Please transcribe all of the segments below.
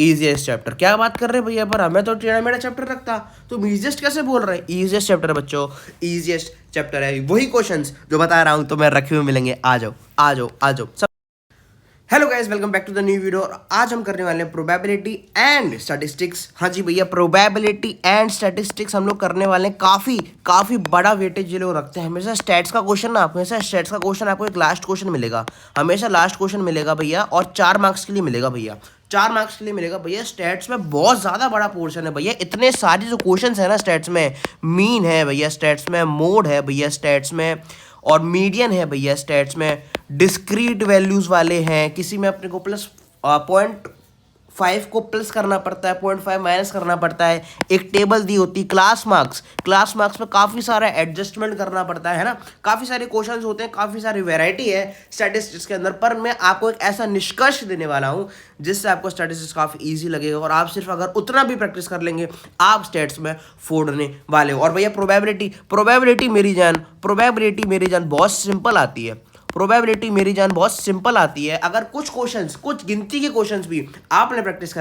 Easiest chapter. क्या बात कर रहे हैं भैया, पर हमें तो टेढ़ा मेढ़ा चैप्टर रखता, तुम इजीएस्ट कैसे बोल रहे हैं? इजीएस्ट चैप्टर बच्चों, इजीएस्ट चैप्टर है। वही क्वेश्चंस जो बता रहा हूँ तो मैं रखे हुए मिलेंगे। आ जाओ आ जाओ आ जाओ सब। Hello guys, welcome back to the new video. और आज हम करने वाले हैं प्रोबेबिलिटी एंड स्टैटिस्टिक्स। हाँ जी भैया, प्रोबेबिलिटी एंड स्टैटिस्टिक्स हम लोग करने वाले हैं। काफ़ी काफ़ी बड़ा वेटेज ये लोग रखते हैं। हमेशा स्टैट्स का क्वेश्चन ना, हमेशा स्टैट्स का क्वेश्चन आपको एक लास्ट क्वेश्चन मिलेगा, हमेशा लास्ट क्वेश्चन मिलेगा भैया, और 4 मार्क्स के लिए मिलेगा भैया, 4 मार्क्स के लिए मिलेगा भैया। स्टैट्स में बहुत ज़्यादा बड़ा पोर्शन है भैया। इतने सारे जो क्वेश्चंस है ना स्टैट्स में, मीन है भैया स्टैट्स में, मोड है भैया स्टैट्स में, और मीडियन है भैया स्टैट्स में, डिस्क्रीट वैल्यूज वाले हैं। किसी में अपने को प्लस 0.5 को प्लस करना पड़ता है, 0.5 माइनस करना पड़ता है। एक टेबल दी होती, क्लास मार्क्स में काफ़ी सारा एडजस्टमेंट करना पड़ता है ना। काफ़ी सारे क्वेश्चंस होते हैं, काफ़ी सारी वैरायटी है स्टैटिस्टिक्स के अंदर। पर मैं आपको एक ऐसा निष्कर्ष देने वाला हूँ जिससे आपको स्टैटिस्टिक्स काफ़ी ईजी लगेगा, और आप सिर्फ अगर उतना भी प्रैक्टिस कर लेंगे आप स्टैट्स में फोड़ने वाले हो। और भैया प्रोबेबिलिटी मेरी जान बहुत सिंपल आती है। प्रोबेबिलिटी मेरी जान बहुत सिंपल आती है। अगर कुछ गिनती के क्वेश्चंस भी आपने प्रैक्टिस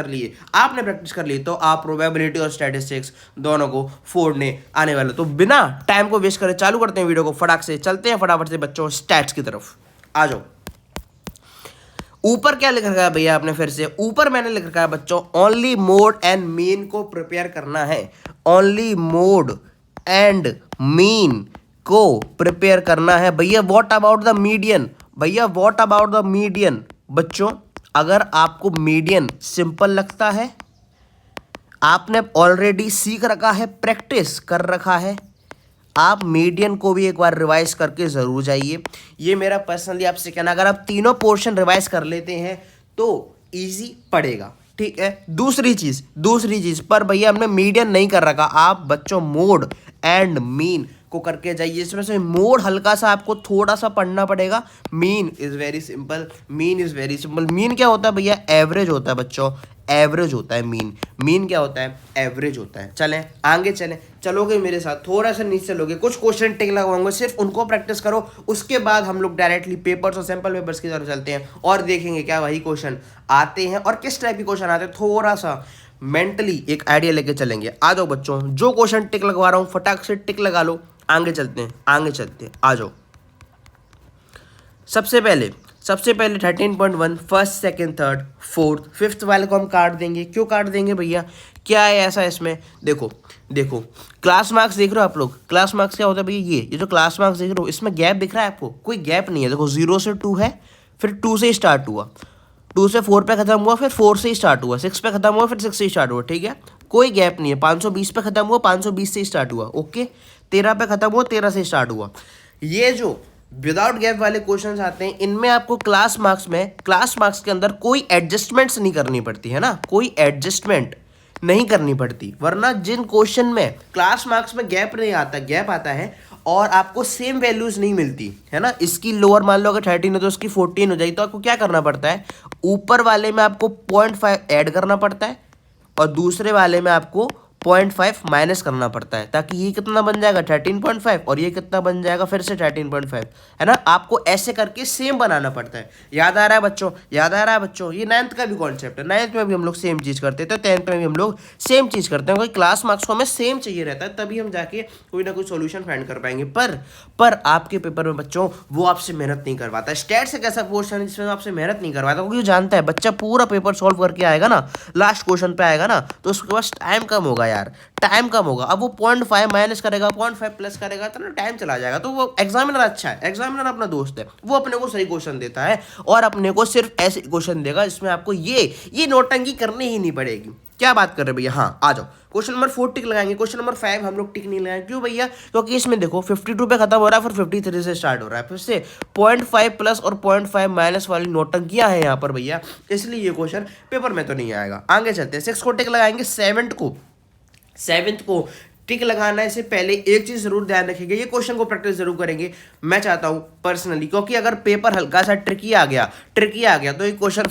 कर लिए तो आप प्रोबेबिलिटी और स्टैटिस्टिक्स दोनों को फोड़ने आने वाले। तो बिना टाइम को वेस्ट करे चालू करते हैं वीडियो को, फटाक से चलते हैं फटाफट से बच्चों स्टैट्स की तरफ। आ जाओ। ऊपर क्या लिख रखा है भैया आपने? फिर से ऊपर मैंने लिख रखा है बच्चों, ओनली मोड एंड मीन को प्रिपेयर करना है। ओनली मोड एंड मीन को प्रिपेयर करना है भैया। What about the median? भैया व्हाट अबाउट द मीडियन? बच्चों अगर आपको मीडियन सिंपल लगता है, आपने ऑलरेडी सीख रखा है, प्रैक्टिस कर रखा है, आप मीडियन को भी एक बार रिवाइज करके ज़रूर जाइए। ये मेरा पर्सनली आपसे कहना, अगर आप तीनों पोर्शन रिवाइज कर लेते हैं तो इजी पड़ेगा, ठीक है। दूसरी चीज़ पर भैया हमने मीडियन नहीं कर रखा। आप बच्चों मोड एंड मीन को करके जाइए। इसमें से मोड हल्का सा आपको थोड़ा सा पढ़ना पड़ेगा। Mean is very simple. Mean क्या होता है भैया? एवरेज होता है बच्चों, एवरेज होता है मीन क्या होता है? एवरेज होता है। चलें आगे चलोगे मेरे साथ, थोड़ा सा नीचे चलोगे, कुछ क्वेश्चन टिक लगवाऊंगा, सिर्फ उनको प्रैक्टिस करो। उसके बाद हम लोग डायरेक्टली पेपर्स और सैंपल पेपर्स की तरफ चलते हैं और देखेंगे क्या वही क्वेश्चन आते हैं और किस टाइप के क्वेश्चन आते हैं। थोड़ा सा मेंटली एक आइडिया लेके चलेंगे। आ जाओ बच्चों, जो क्वेश्चन टिक लगवा रहा हूँ फटाक से टिक लगा लो। आगे चलते हैं आ जाओ। सबसे पहले 13.1 first, second, third, fourth, fifth वाले को हम काट देंगे। क्यों काट देंगे भैया? क्या है ऐसा इसमें? देखो क्लास मार्क्स देख रहे हो आप लोग? क्लास मार्क्स क्या होता है भैया? ये जो क्लास मार्क्स देख रहे हो इसमें गैप दिख रहा है आपको? कोई गैप नहीं है। देखो 0 से 2 है, फिर 2 से स्टार्ट हुआ, 2 से 4 पे खत्म हुआ, फिर 4 से स्टार्ट हुआ, 6 पे खत्म हुआ, फिर 6 से स्टार्ट हुआ, ठीक है। कोई गैप नहीं है। 520 पे खत्म हुआ, 520 से स्टार्ट हुआ, ओके। 13 पे खत्म हुआ, 13 से स्टार्ट हुआ। ये जो विदाउट गैप वाले क्वेश्चंस आते हैं इनमें आपको क्लास मार्क्स के अंदर कोई एडजस्टमेंट्स नहीं करनी पड़ती है ना, कोई एडजस्टमेंट नहीं करनी पड़ती। वरना जिन क्वेश्चन में क्लास मार्क्स में गैप आता है और आपको सेम वैल्यूज नहीं मिलती है ना, इसकी लोअर मान लो अगर 13 है तो उसकी 14 हो जाएगी, तो आपको क्या करना पड़ता है? ऊपर वाले में आपको 0.5 ऐड करना पड़ता है और दूसरे वाले में आपको 0.5 माइनस करना पड़ता है, ताकि ये कितना बन जाएगा 13.5 और ये कितना बन जाएगा फिर से 13.5, है ना। आपको ऐसे करके सेम बनाना पड़ता है। याद आ रहा है बच्चों? ये 9th का भी कॉन्सेप्ट है। 9th में भी हम लोग सेम चीज़ करते थे, 10th में भी हम लोग सेम चीज़ करते हैं। क्योंकि क्लास मार्क्स को हमें सेम चाहिए रहता है, तभी हम जाके कोई ना कोई सोल्यूशन फाइंड कर पाएंगे। पर आपके पेपर में बच्चों वो आपसे मेहनत नहीं करवाता। स्टैट्स एक ऐसा पोर्शन है जिसमें आपसे मेहनत नहीं करवाता, क्योंकि जानता है बच्चा पूरा पेपर सॉल्व करके आएगा ना, लास्ट क्वेश्चन पे आएगा ना, तो उसके पास टाइम कम होगा यार, टाइम कम होगा। अब वो 0.5 माइनस करेगा, 0.5 प्लस करेगा, तो ना टाइम चला जाएगा। तो वो एग्जामिनर अच्छा है, एग्जामिनर अपना दोस्त है, वो अपने को सही क्वेश्चन देता है और अपने को सिर्फ ऐसे क्वेश्चन देगा जिसमें आपको ये नोटंकी करनी ही नहीं पड़ेगी। क्या बात कर रहे भैया? हाँ आ जाओ। क्वेश्चन नंबर 4 टिक लगाएंगे, क्वेश्चन नंबर 5 हम लोग टिक नहीं लगाएंगे। क्यों भैया? क्योंकि इसमें देखो 52 पे खत्म हो रहा है, फिर 53 से स्टार्ट हो रहा है, फिर से 0.5 प्लस और 0.5 माइनस वाली नोटंकियां हैं यहाँ पर भैया, इसलिए ये क्वेश्चन पेपर में तो नहीं आएगा। आगे चलते हैं, 6 को टिक लगाएंगे, 7th को टिक लगाना है इससे पहले एक चीज जरूर ध्यान रखिएगा, ये क्वेश्चन को प्रैक्टिस जरूर करेंगे मैं चाहता हूं पर्सनली, क्योंकि अगर पेपर हल्का सा ट्रिकी आ गया तो ये क्वेश्चन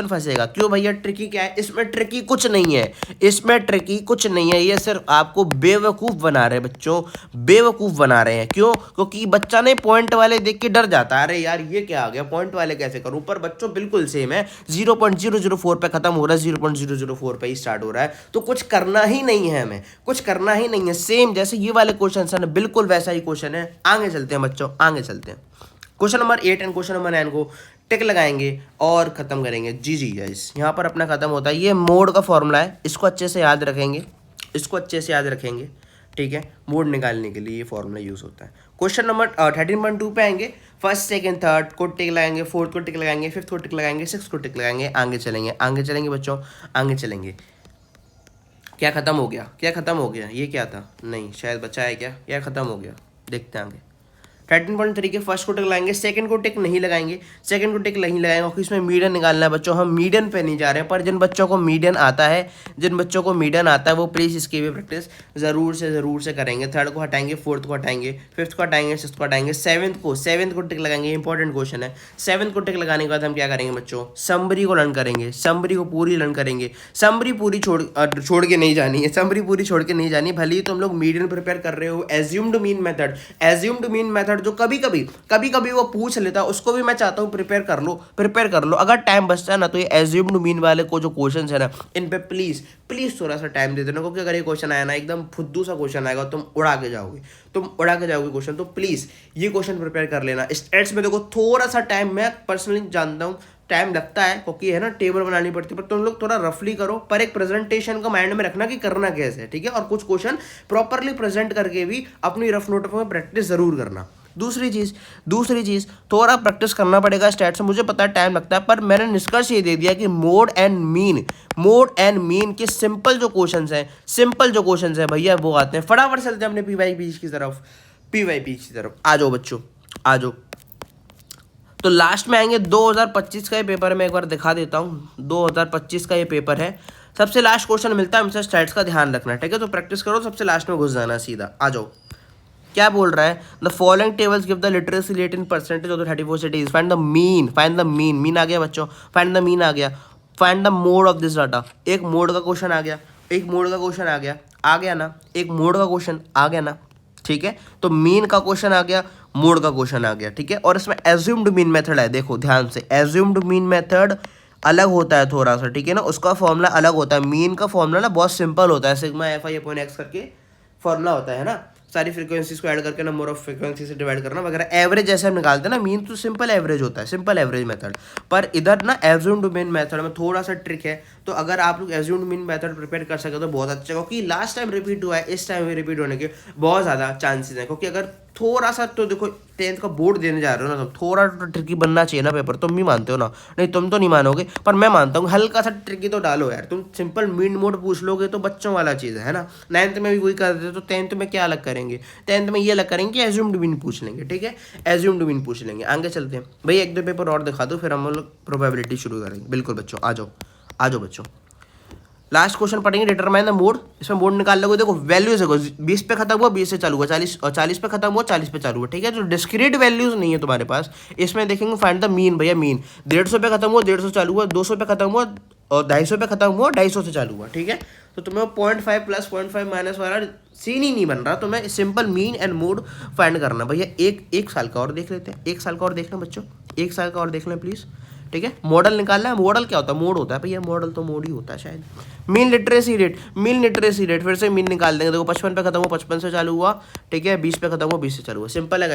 फंसेगा। क्यों भैया ट्रिकी क्या है, इसमें ट्रिकी कुछ नहीं है, इसमें ट्रिकी कुछ नहीं है, ये सिर्फ आपको बेवकूफ बना रहे हैं बच्चों, बेवकूफ बना रहे हैं। क्यों? क्योंकि बच्चा ने पॉइंट वाले देख के डर जाता है, अरे यार ये क्या आ गया, पॉइंट वाले कैसे करूं, पर बच्चों बिल्कुल सेम है, 0.004 पे खत्म हो रहा है, 0.004 पे ही स्टार्ट हो रहा है, तो कुछ करना ही नहीं है, हमें कुछ करना ही नहीं है। सेम जैसे ये वाले क्वेश्चन है ना, बिल्कुल वैसा ही क्वेश्चन है। आगे चलते हैं बच्चों, आगे चलते हैं। Question number 8 and question number 9 को टिक लगाएंगे और खत्म करेंगे। जी गाइस, यहाँ पर अपना खत्म होता है। ये मोड का फॉर्मूला है, इसको अच्छे से याद रखेंगे, ठीक है। मोड निकालने के लिए ये फॉर्मूला यूज होता है। क्वेश्चन नंबर 13.2 पे आएंगे। फर्स्ट सेकंड थर्ड को टिक लगाएंगे, फोर्थ को टिक लगाएंगे, फिफ्थ को टिक लगाएंगे, सिक्स को टिक लगाएंगे, आगे चलेंगे बच्चों, आगे चलेंगे। क्या खत्म हो गया, ये क्या था, नहीं शायद बचा है क्या खत्म हो गया, देखते हैं आगे। 13.3 के फर्स्ट को टिक लगाएंगे, सेकंड को टिक नहीं लगाएंगे, क्योंकि इसमें मीडियन निकालना है बच्चों, हम मीडियन पे नहीं जा रहे हैं। पर जिन बच्चों को मीडियन आता है वो प्लीज़ इसकी भी प्रैक्टिस ज़रूर से करेंगे। थर्ड को हटाएंगे, फोर्थ को हटाएंगे, फिफ्थ को हटाएंगे, सिक्स को हटाएंगे, सेवन्थ को टिक लगाएंगे। इंपॉर्टेंट क्वेश्चन है। सेवन्थ को टिक लगाने के बाद हम क्या करेंगे बच्चों, समरी को लर्न करेंगे, समरी को पूरी लर्न करेंगे। समरी पूरी छोड़ के नहीं जानी है, भले ही तुम लोग मीडियन प्रिपेयर कर रहे हो। एज्यूम्ड मीन मेथड जो कभी कभी वो पूछ लेता है, उसको भी मैं चाहता हूँ प्रिपेयर कर लो। अगर टाइम बचता है ना, तो ये एज्यूम्ड मीन वाले को जो क्वेश्चंस है ना, इन पे प्लीज थोड़ा सा टाइम दे देना, क्योंकि अगर ये क्वेश्चन आया ना, एकदम फुद्दू सा क्वेश्चन आएगा, तुम उड़ा के जाओगे क्वेश्चन। तो प्लीज ये क्वेश्चन प्रिपेयर कर लेना। स्टेट्स में देखो थोड़ा सा टाइम, मैं पर्सनली जानता हूँ टाइम लगता है, क्योंकि है ना टेबल बनानी पड़ती है, पर तुम लोग थोड़ा रफली करो, पर एक प्रेजेंटेशन को माइंड में रखना कि करना कैसे है, ठीक है। और कुछ क्वेश्चन प्रॉपरली प्रेजेंट करके भी अपनी रफ नोट में प्रैक्टिस जरूर करना। दूसरी चीज थोड़ा प्रैक्टिस करना पड़ेगा स्टैट्स में, मुझे पता है टाइम लगता है, पर मैंने निष्कर्ष ये दे दिया कि मोड एंड मीन के सिंपल जो क्वेश्चंस हैं भैया, वो आते हैं। फटाफट चलते हैं अपने पीवाईपी की तरफ। आ जाओ बच्चों, आ जाओ। तो लास्ट में आएंगे 2025 का ये पेपर है, मैं एक बार दिखा देता हूँ। 2025 का ये पेपर है, सबसे लास्ट क्वेश्चन मिलता है हमसे, स्टैट्स का ध्यान रखना, ठीक है। तो प्रैक्टिस करो, सबसे लास्ट में घुस जाना सीधा। आ जाओ, क्या बोल रहा है, the following tables give the literacy rate in percentage of the 34 cities, find the mean आ गया बच्चों, फाइंड द मीन आ गया, find the mode of this data. एक मोड का क्वेश्चन आ गया, एक मोड का क्वेश्चन आ गया ना, ठीक है। तो मीन का क्वेश्चन आ गया, मोड का क्वेश्चन आ गया, ठीक है। और इसमें एज्यूम्ड मीन मेथड है, देखो ध्यान से, एज्यूम्ड मीन मेथड अलग होता है थोड़ा सा, ठीक है ना, उसका फॉर्मूला अलग होता है। मीन का फॉर्मूला ना बहुत सिंपल होता है, सिग्मा FI अपॉन X करके फॉर्मूला होता है ना, सारी फ्रीक्वेंसीज को ऐड करके नंबर ऑफ फ्रीक्वेंसी से डिवाइड करना वगैरह। एवरेज जैसे हम निकालते हैं ना, मीन तो सिंपल एवरेज होता है, सिंपल एवरेज मेथड। पर इधर ना एज्यूम्ड मीन मेथड में थोड़ा सा ट्रिक है, तो अगर आप लोग एज्यूम्ड मीन मेथड प्रिपेयर कर सके तो बहुत अच्छा, क्योंकि लास्ट टाइम रिपीट हुआ है, इस टाइम भी रिपीट होने के बहुत ज़्यादा चांसेस हैं। क्योंकि अगर थोड़ा सा, तो देखो 10th का बोर्ड देने जा रहे हो ना, तो थोड़ा तो ट्रिकी बनना चाहिए ना पेपर, तुम भी मानते हो ना, नहीं तुम तो नहीं मानोगे, पर मैं मानता हूँ हल्का सा ट्रिकी तो डालो यार। तुम सिंपल मीन मोड पूछ लोगे तो बच्चों वाला चीज़ है ना, 9th में भी वही कर देते, तो 10th में क्या अलग करेंगे, 10th में ये अलग करेंगे कि एज्यूम्ड मीन पूछ लेंगे, ठीक है, एज्यूम्ड मीन पूछ लेंगे। आगे चलते हैं भाई, एक दो पेपर और दिखा दो, फिर हम लोग प्रोबेबिलिटी शुरू करेंगे। बिल्कुल बच्चों, आ जाओ बच्चों। लास्ट क्वेश्चन पढ़ेंगे, डिटरमाइन द मोड। इसमें मोड निकाल लोगे, देखो वैल्यूज देखो, 20 पे खत्म हुआ, 20 से चालू हुआ, 40 पे खत्म हुआ, 40 पे चालू हुआ, ठीक है। जो डिस्क्रीट वैल्यूज नहीं है तुम्हारे पास, इसमें देखेंगे फाइंड द मीन, भैया मीन 150 पे खत्म हुआ, 150 चालू हुआ, 200 पे खत्म हुआ और 250 पे खत्म हुआ, 250 से चालू हुआ, ठीक है। तो तुम्हें 0.5 प्लस 0.5 माइनस वाला सीन ही नहीं बन रहा, तो मैं simple mean and mode find करना। भैया एक साल का और देख लेते हैं, एक साल का और देखना बच्चों, एक साल का और देख लें प्लीज़, ठीक है। मॉडल निकालना है, मॉडल क्या होता है, मोड होता है भैया, मॉडल तो मोड ही होता है शायद। मीन लिटरेसी रेट फिर से मीन निकाल देंगे, देखो 55 पे खत्म हुआ, 55 से चालू हुआ, ठीक है, 20 पे खत्म हुआ, 20 से चालू हुआ। सिंपल है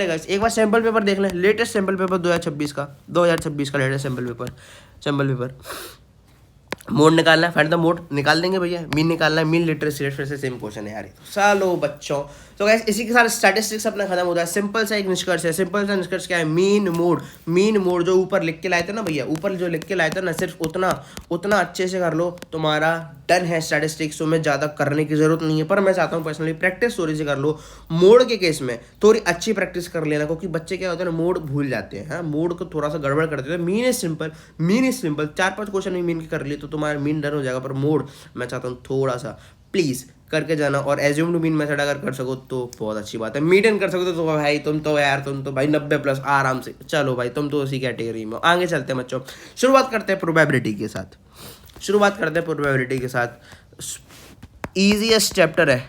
गाइस। एक बार सैंपल पेपर देख लें, लेटेस्ट सैंपल पेपर 2026 का लेटेस्ट सैंपल पेपर। मोड निकालना है, फाइंड द मोड निकाल देंगे भैया, मीन निकालना है, मीन लिटरेसी रेट, फिर से सेम क्वेश्चन है यार। तो चलो बच्चों, तो गाइस इसी के साथ स्टैटिस्टिक्स अपना खत्म होता है। सिंपल सा निष्कर्ष क्या है, मीन मोड जो ऊपर लिख के लाए थे ना भैया, ऊपर जो लिख के लाए थे ना, सिर्फ उतना अच्छे से कर लो, तुम्हारा डन है स्टैटिस्टिक्स। तो में ज़्यादा करने की जरूरत नहीं है, पर मैं चाहता हूँ पर्सनली प्रैक्टिस थोड़ी सी कर लो। मोड के केस में थोड़ी अच्छी प्रैक्टिस कर लेना, क्योंकि बच्चे क्या होते हैं ना, मोड भूल जाते हैं, मोड को थोड़ा सा गड़बड़ कर देते हैं। Mean is simple 4-5 question mean के कर लिए तो तुम्हारा मीन डन हो जाएगा, पर मोड मैं चाहता हूँ थोड़ा सा प्लीज़ करके जाना। और एज्यूम टू मीन मेथड अगर कर सको तो बहुत अच्छी बात है, मीडियन कर सको तो भाई तुम तो यार, तुम तो भाई 90+ आराम से, चलो भाई तुम तो उसी कैटेगरी में हो। आगे चलते हैं बच्चों, शुरुआत करते हैं प्रोबेबिलिटी के साथ। शुरुआत करते हैं प्रोबेबिलिटी के साथ। ईजीएस्ट चैप्टर है,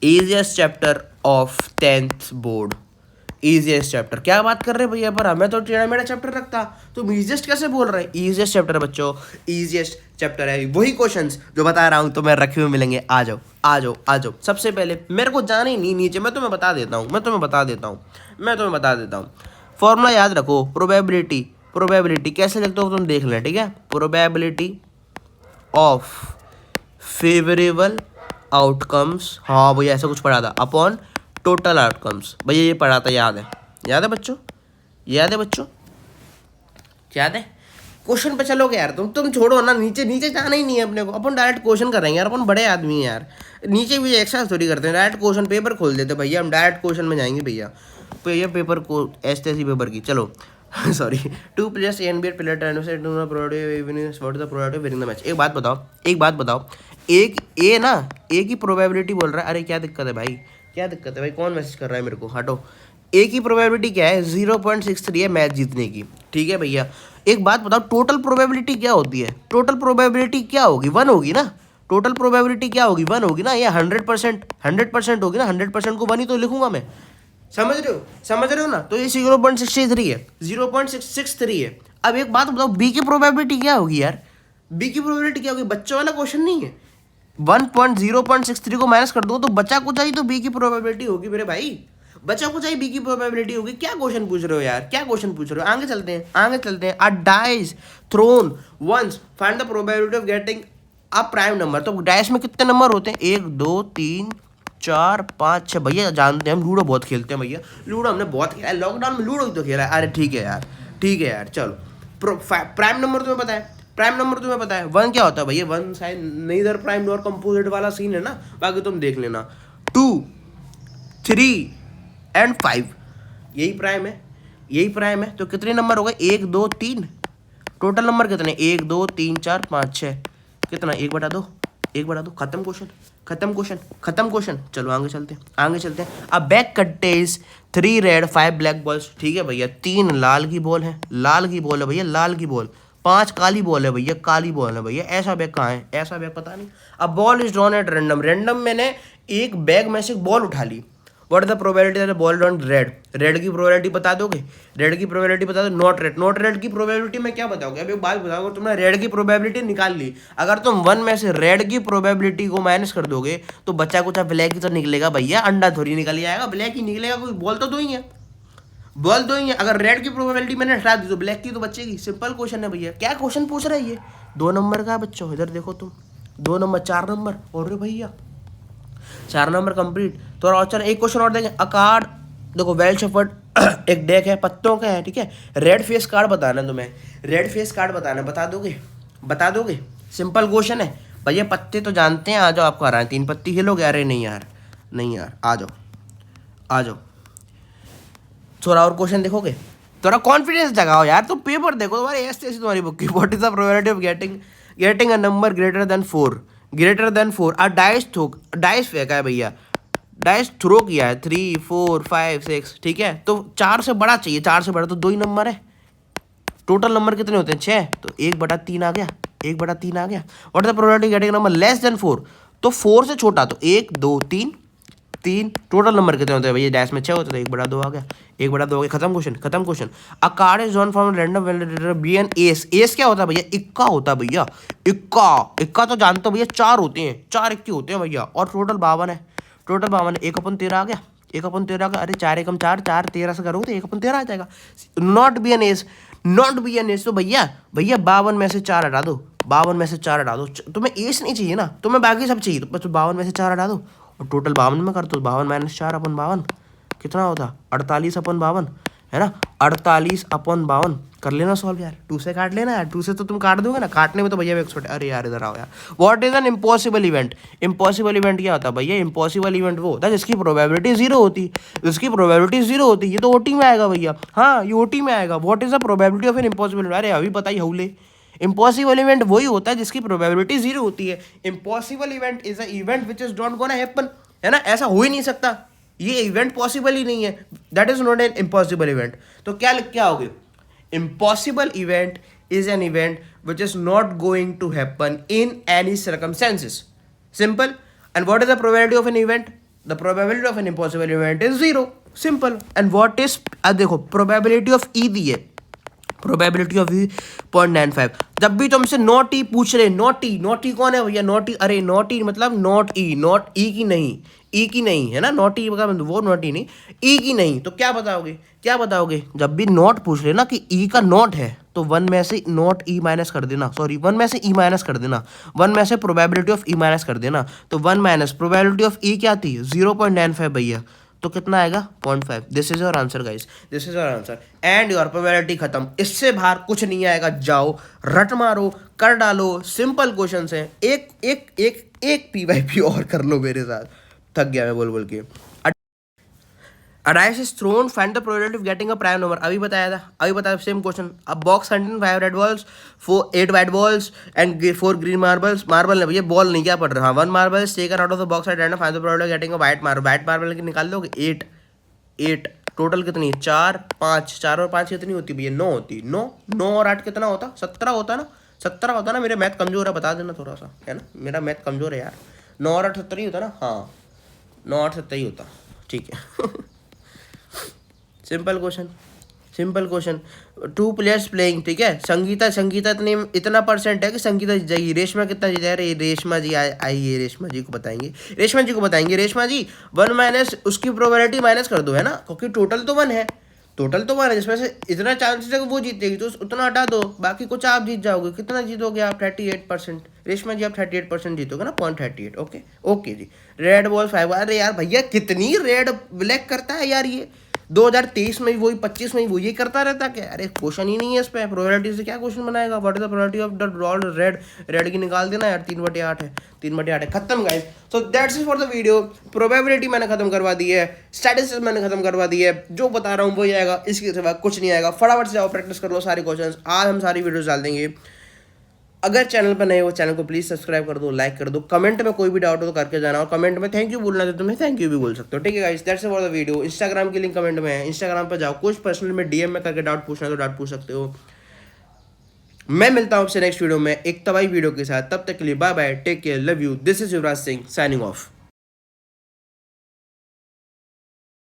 easiest chapter of 10th board, easiest chapter. क्या बात कर रहे हैं भैया, पर हमें तो टेढ़ा मेढ़ा चैप्टर रखता, तुम ईजीएस्ट कैसे बोल रहे हैं? ईजीएस्ट चैप्टर बच्चों, ईजीएस्ट चैप्टर है। वही क्वेश्चंस जो बता रहा हूँ तो मैं रखे हुए मिलेंगे। आ जाओ आ जाओ आ जाओ। सबसे पहले मेरे को जाना ही नहीं नीचे, मैं तुम्हें बता देता हूँ। फॉर्मूला याद रखो, प्रोबेबिलिटी कैसे लिखते हो तुम देख लें, ठीक है? प्रोबेबिलिटी ऑफ फेवरेबल आउटकम्स, हाँ भैया ऐसा कुछ पढ़ा था, अपॉन टोटल आउटकम्स। भैया ये पढ़ा था, याद है बच्चों? याद है? क्वेश्चन पे चलोगे यार तुम छोड़ो ना, नीचे जाना ही नहीं है अपने को, अपन डायरेक्ट क्वेश्चन कर रहे हैं यार, अपन बड़े आदमी हैं यार। नीचे भी एक्स्ट्रा थोड़ी करते हैं, डायरेक्ट क्वेश्चन पेपर खोल देते भैया, हम डायरेक्ट क्वेश्चन में जाएंगे भैया पेपर को ऐसे पेपर की। चलो sorry, 2 players A and B player turn से do not probability winning the match. एक बात बताओ, एक ए ना, ए की प्रोबेबिलिटी बोल रहा है। अरे क्या दिक्कत है भाई, कौन मैसेज कर रहा है मेरे को? हटो। ए की प्रोबेबिलिटी क्या है? 0.63 है मैच जीतने की, ठीक है भैया? एक बात बताओ, टोटल प्रोबेबिलिटी क्या होती है? टोटल प्रोबेबिलिटी क्या होगी? 1 होगी ना? टोटल प्रोबेबिलिटी क्या होगी? 1 होगी ना? ये 100% होगी ना? 100% को 1 ही तो लिखूंगा मैं, समझ रहे हो ना? तो ये 0.63 है, 0.663 है। अब एक बात बताओ, बी की प्रोबेबिलिटी क्या होगी यार? बी की प्रोबेबिलिटी क्या होगी? बच्चों वाला क्वेश्चन नहीं है। 0.63 को माइनस कर दो तो बचा कुछ आई तो बी की प्रोबेबिलिटी होगी मेरे भाई, बचा कुछ आई बी की प्रोबेबिलिटी होगी। क्या क्वेश्चन पूछ रहे हो यार, आगे चलते हैं। A dice thrown once, find the probability of getting a prime number. तो डाइस में कितने नंबर होते हैं? 1 2 3 4 5 6। भैया जानते हैं हम लूडो बहुत खेलते हैं भैया, लूडो हमने बहुत खेला है, लॉकडाउन में लूडो ही तो खेला है। अरे ठीक है यार चलो। प्राइम नंबर तुम्हें पता है? 1 क्या होता है भैया? 1 side neither prime nor composite वाला सीन है ना, बाकी तुम देख लेना। 2 3 एंड 5 यही प्राइम है। तो कितने नंबर हो गए? 1 2 3। टोटल नंबर कितने? 1 2 3 4 5 6। कितना? 1/2। खत्म क्वेश्चन। चलो आगे चलते हैं। अब bag contains 3 red 5 black balls, ठीक है भैया? 3 लाल की बॉल है भैया, लाल की बॉल। 5 काली बॉल है भैया, ऐसा बैग कहाँ है? ऐसा बैग पता नहीं। अब ball is drawn at random मैंने एक बैग में से बॉल उठा ली। What the probability that ball drawn red की प्रोबेबिलिटी बता दोगे? नॉट रेड की प्रोबेबिलिटी में क्या बताओगे? अब एक बात बताओ, तुमने रेड की प्रोबेबिलिटी निकाल ली, अगर तुम 1 में से रेड की प्रोबेबिलिटी को माइनस कर दोगे तो बच्चा कुछ ब्लैक ही तो निकलेगा भैया, अंडा थोड़ी निकल जाएगा, ब्लैक ही निकलेगा। कोई बॉल तो दो ही है। अगर रेड की प्रोबेबिलिटी मैंने हटा दी तो ब्लैक की तो बचेगी। सिंपल क्वेश्चन है भैया। क्या क्वेश्चन पूछ रहा है ये? 2 नंबर का बच्चों, इधर देखो तुम, 2 नंबर 4 नंबर और रे भैया 4 नंबर कंप्लीट। तो और चल एक क्वेश्चन और देंगे। अ कार्ड, देखो वेल शफर्ड एक डेक है, पत्तों का है, ठीक है? रेड फेस कार्ड बताना तुम्हें, बता दोगे? सिंपल क्वेश्चन है भैया, पत्ते तो जानते हैं। आ जाओ, आपको आ रहा है 3 पत्ती खेलोगे? अरे नहीं यार आ जाओ। थोड़ा और क्वेश्चन देखोगे, थोड़ा कॉन्फिडेंस जगाओ यार, तुम पेपर देखो, तुम्हारी ऐसी तुम्हारी बुक की। What is the probability of getting a number greater than 4? A dice फेंका है भैया, डाइस थ्रो किया है 3 4 5 6, ठीक है? तो 4 से बड़ा चाहिए, 4 से बड़ा तो 2 ही नंबर है। टोटल नंबर कितने होते हैं? 6, तो 1/3 आ गया। What is the probability getting number less than 4? तो 4 से छोटा, तो 1 2 3। टोटल नंबर कितने होते हैं भैया? डैश में 6 होते हैं, 1/2 आ गया। खत्म question. A card is drawn from random वैल्यूडेटर बी एन एस। एस क्या होता है भैया? इक्का होता है भैया, इक्का तो जानते हो भैया, 4 होते हैं, 4 इक्के होते हैं भैया। और टोटल 52 है, 1/13 आ गया। अरे 4 एकम 4, 4 13 से करो तो 1/13 आ जाएगा। नॉट बी एन एस तो भैया 52 में से 4 हटा दो, तुम्हें एस नहीं चाहिए ना, तुम्हें बाकी सब चाहिए, तो बस 52 में से 4 हटा दो और टोटल 52 में कर दो। 52 - 4/52 कितना होता? 48/52 है ना? 48/52 कर लेना सॉल्व यार। 2 से काट लेना यार, 2 से तो तुम काट दोगे ना, काटने में तो भैया एक्सपर्ट। अरे यार इधर आओ यार। What is an impossible event? क्या होता है भैया? इम्पॉसिबल इवेंट वो होता है जिसकी प्रोबेबिलिटी 0 होती। ये तो ओटी में आएगा भैया। हाँ, ये ओटी में आएगा। What is the probability of an impossible? अरे अभी बताइए हौले, इम्पॉसिबल इवेंट वही होता है जिसकी प्रोबेबिलिटी 0 होती है। Impossible event is a event which is not gonna happen, है ना, ऐसा हो ही नहीं सकता, ये इवेंट पॉसिबल ही नहीं है, that is not an impossible event. तो क्या लिख के आओगे, impossible event is an event which is not going to happen in any circumstances. Simple. And what is the probability of an event? The probability of an impossible event is 0. Simple. And what is, देखो probability of E दी है, probability of 0.95। जब भी तुमसे not ई पूछ रहे, not ई कौन है भैया, नॉट ई, अरे नॉट ई मतलब नॉट ई की नहीं, ई की नहीं है ना, नॉट ई का वो नॉट ई नहीं, ई की नहीं, तो क्या बताओगे, जब भी नॉट पूछ रहे ना कि ई का नॉट है तो 1 में से नॉट ई माइनस कर देना, सॉरी 1 में से ई माइनस कर देना, 1 में से प्रोबेबिलिटी ऑफ ई माइनस कर देना, तो 1 माइनस प्रोबेबिलिटी ऑफ ई क्या थी 0.95 भैया, तो कितना आएगा 0.5। This is your answer guys, this is your answer and your probability खत्म, इससे बाहर कुछ नहीं आएगा। जाओ रट मारो, कर डालो, सिंपल क्वेश्चंस हैं। एक पी और कर लो मेरे साथ, थक गया मैं बोल बोल के। A dice is thrown, find the probability of getting a prime number। अभी बताया same question. A box containing 5 red balls, 8 white balls and 4 green marbles। Marble नहीं भैया, बॉल नहीं, क्या पढ़ रहे हो, हाँ 1 marble is taken out of the box at random, find the probability of getting a white marble। white marble की निकाल दोगे 8 टोटल कितनी, 4 5, 4 और 5 कितनी होती भैया, 9 होती, 9 और 8 कितना होता, 17 होता ना, 17 होता ना। मेरे मैथ कमजोर है, बता देना थोड़ा सा, है ना, मेरा मैथ कमजोर है यार। 9 और 8 17 ही होता ना, हाँ 9 8 17 ही होता, ठीक है। Simple question. 2 प्लेयर्स प्लेइंग, ठीक है। संगीता इतना परसेंट है कि संगीता जीत जाएगी। रेशमा कितना जीता है, रेशमा जी आइए, रेशमा जी को बताएंगे, रेशमा जी 1 माइनस उसकी प्रोबेबिलिटी माइनस कर दो, है ना, क्योंकि टोटल तो 1 है, जिसमें से इतना चांसेस है कि वो जीतेगी, तो उतना हटा दो, बाकी कुछ आप जीत जाओगे। कितना जीतोगे आप, 38%। रेशमा जी आप 38% जीतोगे ना, 0.38। ओके जी। रेड बॉल 5, अरे यार भैया कितनी रेड ब्लैक करता है यार ये, 2023 में वही, 25 में वो ये करता रहता क्या, अरे क्वेश्चन ही नहीं है इस पे, प्रोबेबिलिटी से क्या क्वेश्चन बनाएगा। What is the probability of the rod red की निकाल देना यार, 3/8 है, 3/8 है, खत्म guys. So that's it for the video. Probability मैंने खत्म करवा दी है, स्टैटिस्टिक्स मैंने खत्म करवा दी है, जो बता रहा हूँ वही आएगा, इसके सिवा कुछ नहीं आएगा। फटाफट से जाओ प्रैक्टिस कर लो सारे क्वेश्चन, आज हम सारी वीडियोस डाल देंगे। अगर चैनल पर नए हो, चैनल को प्लीज सब्सक्राइब कर दो, लाइक कर दो, कमेंट में कोई भी डाउट हो तो करके जाना, और कमेंट में थैंक यू बोलना तो तुम्हें थैंक यू भी बोल सकते हो, ठीक है guys. That's it for the video. Instagram की लिंक कमेंट में है, इंस्टाग्राम पर जाओ, कुछ पर्सनल में डीएम में करके डाउट पूछना तो डाउट पूछ सकते हो। मैं मिलता हूँ आपसे नेक्स्ट वीडियो में एक तबाही वीडियो के साथ, तब तक के लिए bye bye, take care, love you, this is Yuvraj Singh signing of.